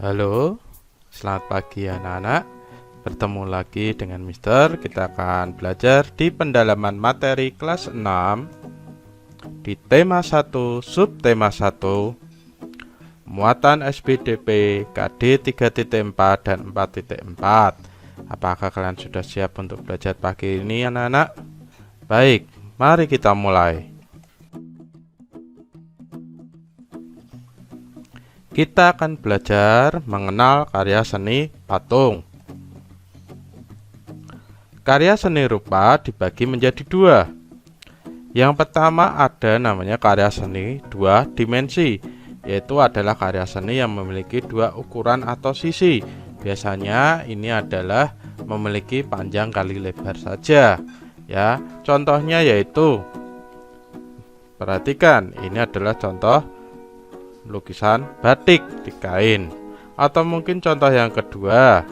Halo, selamat pagi anak-anak. Bertemu lagi dengan Mister. Kita akan belajar di pendalaman materi kelas 6 di tema 1, subtema 1, muatan SPDP KD 3.4 dan 4.4. Apakah kalian sudah siap untuk belajar pagi ini anak-anak? Baik, mari kita mulai. Kita akan belajar mengenal karya seni patung. Karya seni rupa dibagi menjadi dua. Yang pertama ada namanya karya seni dua dimensi, yaitu adalah karya seni yang memiliki dua ukuran atau sisi. Biasanya ini adalah memiliki panjang kali lebar saja. Ya, contohnya yaitu, perhatikan, ini adalah contoh lukisan batik di kain. Atau mungkin contoh yang kedua,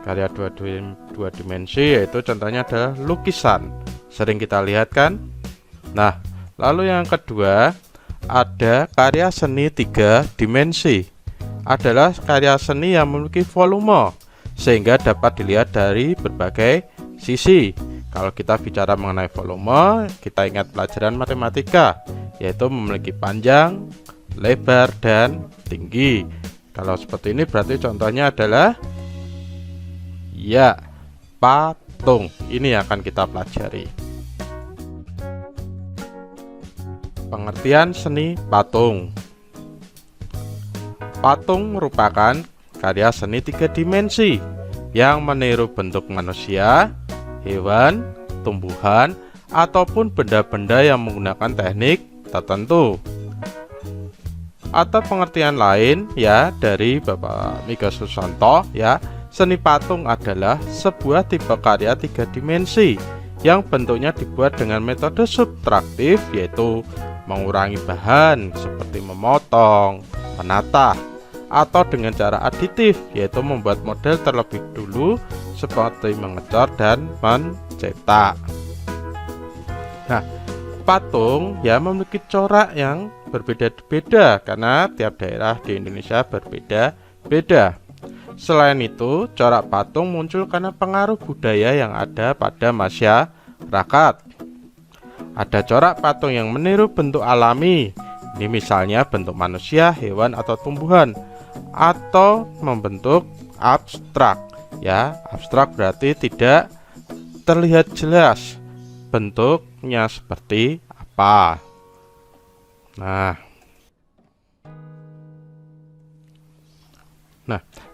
karya dua dimensi, yaitu contohnya adalah lukisan. Sering kita lihat kan? Nah, lalu yang kedua ada karya seni tiga dimensi. Adalah karya seni yang memiliki volume sehingga dapat dilihat dari berbagai sisi. Kalau kita bicara mengenai volume, kita ingat pelajaran matematika, yaitu memiliki panjang, lebar, dan tinggi. Kalau seperti ini berarti contohnya adalah ya, patung. Ini akan kita pelajari. Pengertian seni patung. Patung merupakan karya seni tiga dimensi yang meniru bentuk manusia, hewan, tumbuhan, ataupun benda-benda yang menggunakan teknik tertentu. Atau pengertian lain ya dari Bapak Mika Susanto, ya, seni patung adalah sebuah tipe karya tiga dimensi yang bentuknya dibuat dengan metode subtraktif, yaitu mengurangi bahan seperti memotong, menata, atau dengan cara aditif, yaitu membuat model terlebih dulu seperti mengecor dan mencetak. Nah, patung ya memiliki corak yang berbeda-beda karena tiap daerah di Indonesia berbeda-beda. Selain itu, corak patung muncul karena pengaruh budaya yang ada pada masyarakat. Ada corak patung yang meniru bentuk alami, ini misalnya bentuk manusia, hewan, atau tumbuhan, atau membentuk abstrak. Ya, abstrak berarti tidak terlihat jelas bentuknya seperti apa. Nah,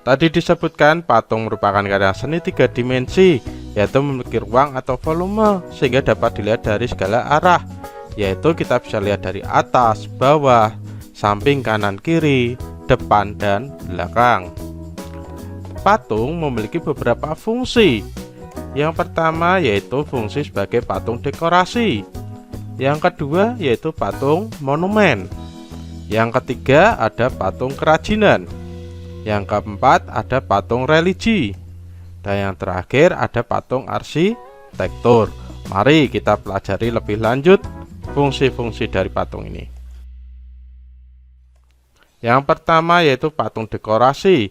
tadi disebutkan patung merupakan karya seni tiga dimensi, yaitu memiliki ruang atau volume sehingga dapat dilihat dari segala arah, yaitu kita bisa lihat dari atas, bawah, samping, kanan, kiri, depan, dan belakang. Patung memiliki beberapa fungsi. Yang pertama yaitu fungsi sebagai patung dekorasi. Yang kedua yaitu patung monumen. Yang ketiga ada patung kerajinan. Yang keempat ada patung religi. Dan yang terakhir ada patung arsitektur. Mari kita pelajari lebih lanjut fungsi-fungsi dari patung ini. Yang pertama yaitu patung dekorasi.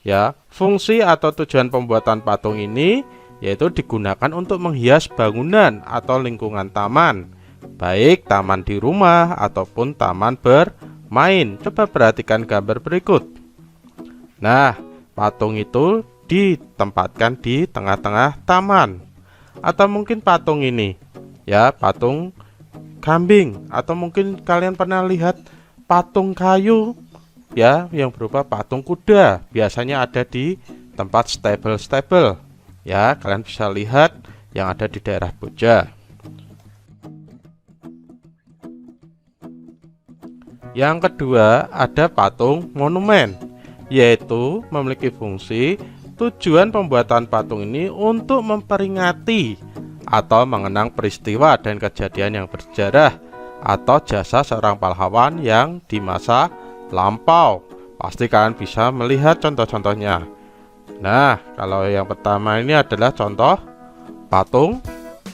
Ya, fungsi atau tujuan pembuatan patung ini yaitu digunakan untuk menghias bangunan atau lingkungan taman, baik taman di rumah ataupun taman bermain. Coba perhatikan gambar berikut. Nah, patung itu ditempatkan di tengah-tengah taman. Atau mungkin patung ini, ya, patung kambing. Atau mungkin kalian pernah lihat patung kayu, ya, yang berupa patung kuda. Biasanya ada di tempat stable-stable. Ya, kalian bisa lihat yang ada di daerah Boja. Yang kedua ada patung monumen, yaitu memiliki fungsi tujuan pembuatan patung ini untuk memperingati atau mengenang peristiwa dan kejadian yang bersejarah atau jasa seorang pahlawan yang di masa lampau. Pasti kalian bisa melihat contoh-contohnya. Nah, kalau yang pertama ini adalah contoh patung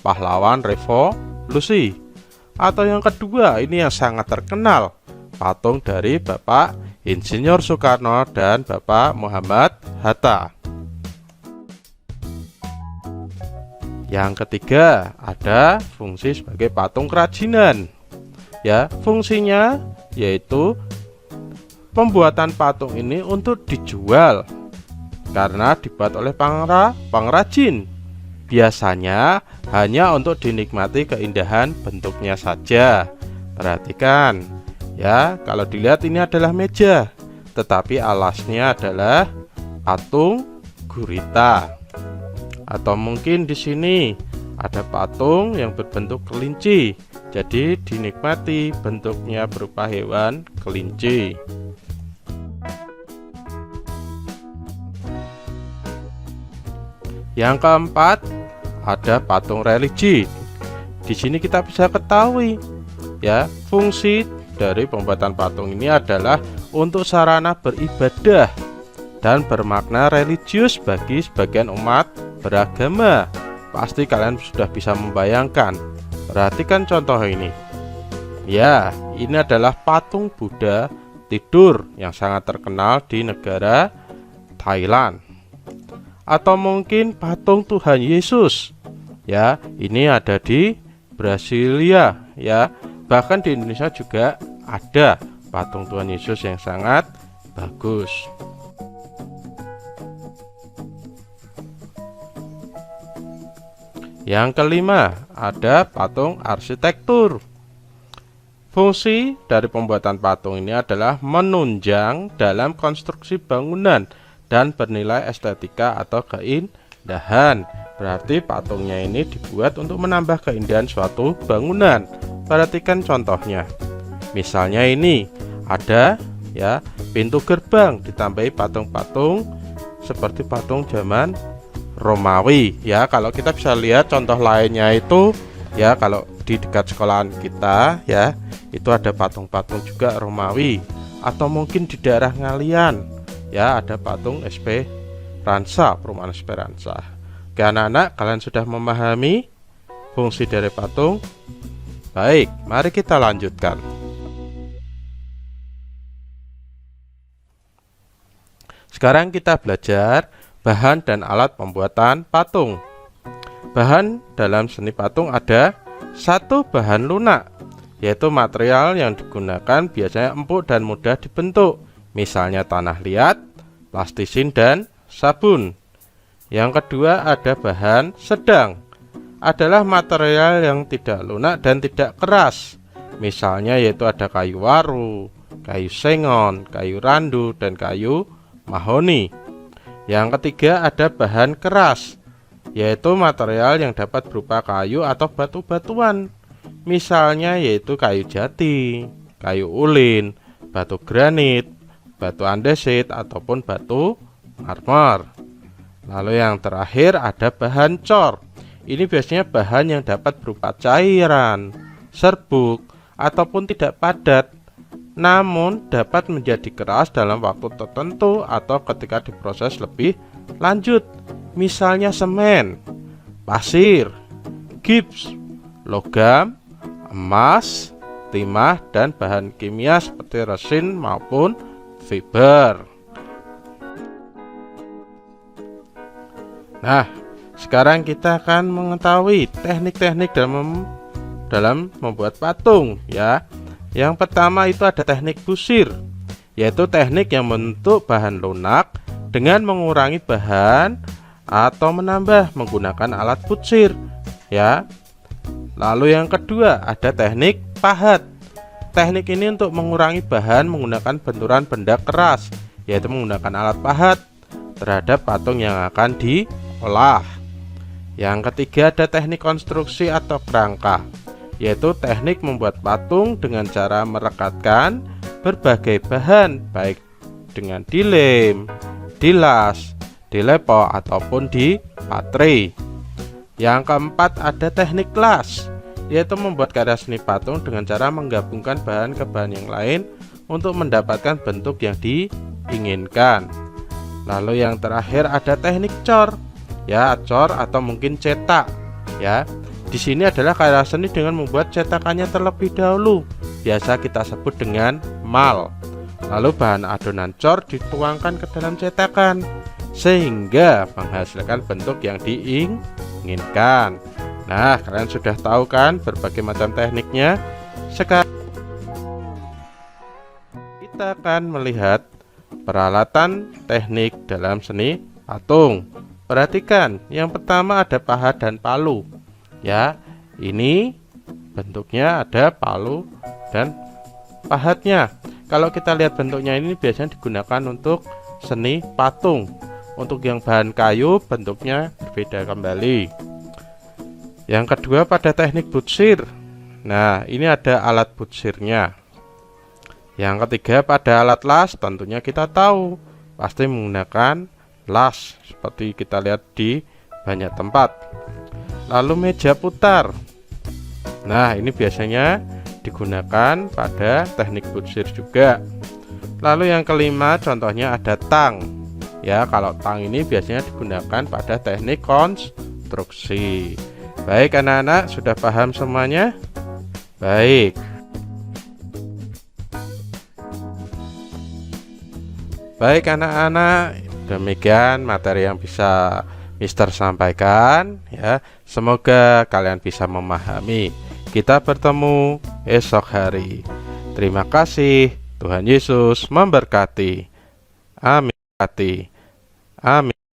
pahlawan revolusi. Atau yang kedua, ini yang sangat terkenal, patung dari Bapak Insinyur Soekarno dan Bapak Muhammad Hatta. Yang ketiga, ada fungsi sebagai patung kerajinan. Ya, fungsinya yaitu pembuatan patung ini untuk dijual karena dibuat oleh pengrajin. Biasanya hanya untuk dinikmati keindahan bentuknya saja. Perhatikan ya, kalau dilihat ini adalah meja, tetapi alasnya adalah patung gurita. Atau mungkin di sini ada patung yang berbentuk kelinci, jadi dinikmati bentuknya berupa hewan kelinci. Yang keempat, ada patung religi. Di sini kita bisa ketahui ya, fungsi dari pembuatan patung ini adalah untuk sarana beribadah dan bermakna religius bagi sebagian umat beragama. Pasti kalian sudah bisa membayangkan. Perhatikan contoh ini. Ya, ini adalah patung Buddha tidur yang sangat terkenal di negara Thailand. Atau mungkin patung Tuhan Yesus. Ya, ini ada di Brasilia ya. Bahkan di Indonesia juga ada patung Tuhan Yesus yang sangat bagus. Yang kelima, ada patung arsitektur. Fungsi dari pembuatan patung ini adalah menunjang dalam konstruksi bangunan dan bernilai estetika atau keindahan. Berarti patungnya ini dibuat untuk menambah keindahan suatu bangunan. Perhatikan contohnya. Misalnya ini ada ya, pintu gerbang ditambahi patung-patung seperti patung zaman Romawi ya. Kalau kita bisa lihat contoh lainnya itu ya, kalau di dekat sekolahan kita ya, itu ada patung-patung juga Romawi. Atau mungkin di daerah Ngalian ya, ada patung Esperanza, perumahan Esperanza. Oke anak-anak, kalian sudah memahami fungsi dari patung? Baik, mari kita lanjutkan. Sekarang kita belajar bahan dan alat pembuatan patung. Bahan dalam seni patung ada satu, bahan lunak, yaitu material yang digunakan biasanya empuk dan mudah dibentuk, misalnya tanah liat, plastisin, dan sabun. Yang kedua, ada bahan sedang, adalah material yang tidak lunak dan tidak keras, misalnya yaitu ada kayu waru, kayu sengon, kayu randu, dan kayu mahoni. Yang ketiga, ada bahan keras, yaitu material yang dapat berupa kayu atau batu-batuan, misalnya yaitu kayu jati, kayu ulin, batu granit, batu andesit, ataupun batu marmer. Lalu yang terakhir ada bahan cor. Ini biasanya bahan yang dapat berupa cairan, serbuk, ataupun tidak padat, namun dapat menjadi keras dalam waktu tertentu atau ketika diproses lebih lanjut, misalnya semen, pasir, gips, logam, emas, timah, dan bahan kimia seperti resin maupun fiber. Nah, sekarang kita akan mengetahui teknik-teknik dalam membuat patung ya. Yang pertama itu ada teknik busir, yaitu teknik yang membentuk bahan lunak dengan mengurangi bahan atau menambah menggunakan alat busir ya. Lalu yang kedua ada teknik pahat. Teknik ini untuk mengurangi bahan menggunakan benturan benda keras, yaitu menggunakan alat pahat terhadap patung yang akan diolah. Yang ketiga ada teknik konstruksi atau kerangka, yaitu teknik membuat patung dengan cara merekatkan berbagai bahan, baik dengan dilem, dilas, dilepo, ataupun dipatri. Yang keempat ada teknik las, yaitu membuat karya seni patung dengan cara menggabungkan bahan ke bahan yang lain untuk mendapatkan bentuk yang diinginkan. Lalu yang terakhir ada teknik cor, ya, cor atau mungkin cetak ya. Di sini adalah karya seni dengan membuat cetakannya terlebih dahulu. Biasa kita sebut dengan mal. Lalu bahan adonan cor dituangkan ke dalam cetakan sehingga menghasilkan bentuk yang diinginkan. Nah, kalian sudah tahu kan berbagai macam tekniknya. Sekarang kita akan melihat peralatan teknik dalam seni patung. Perhatikan, yang pertama ada pahat dan palu. Ya, ini bentuknya ada palu dan pahatnya. Kalau kita lihat bentuknya ini biasanya digunakan untuk seni patung. Untuk yang bahan kayu bentuknya berbeda kembali. Yang kedua pada teknik butsir. Nah, ini ada alat butsirnya. Yang ketiga pada alat las, tentunya kita tahu pasti menggunakan las seperti kita lihat di banyak tempat. Lalu meja putar. Nah, ini biasanya digunakan pada teknik butsir juga. Lalu yang kelima contohnya ada tang. Ya, kalau tang ini biasanya digunakan pada teknik konstruksi. Baik anak-anak, sudah paham semuanya? Baik. Baik anak-anak, demikian materi yang bisa Mister sampaikan ya. Semoga kalian bisa memahami. Kita bertemu esok hari. Terima kasih. Tuhan Yesus memberkati. Amin. Amin.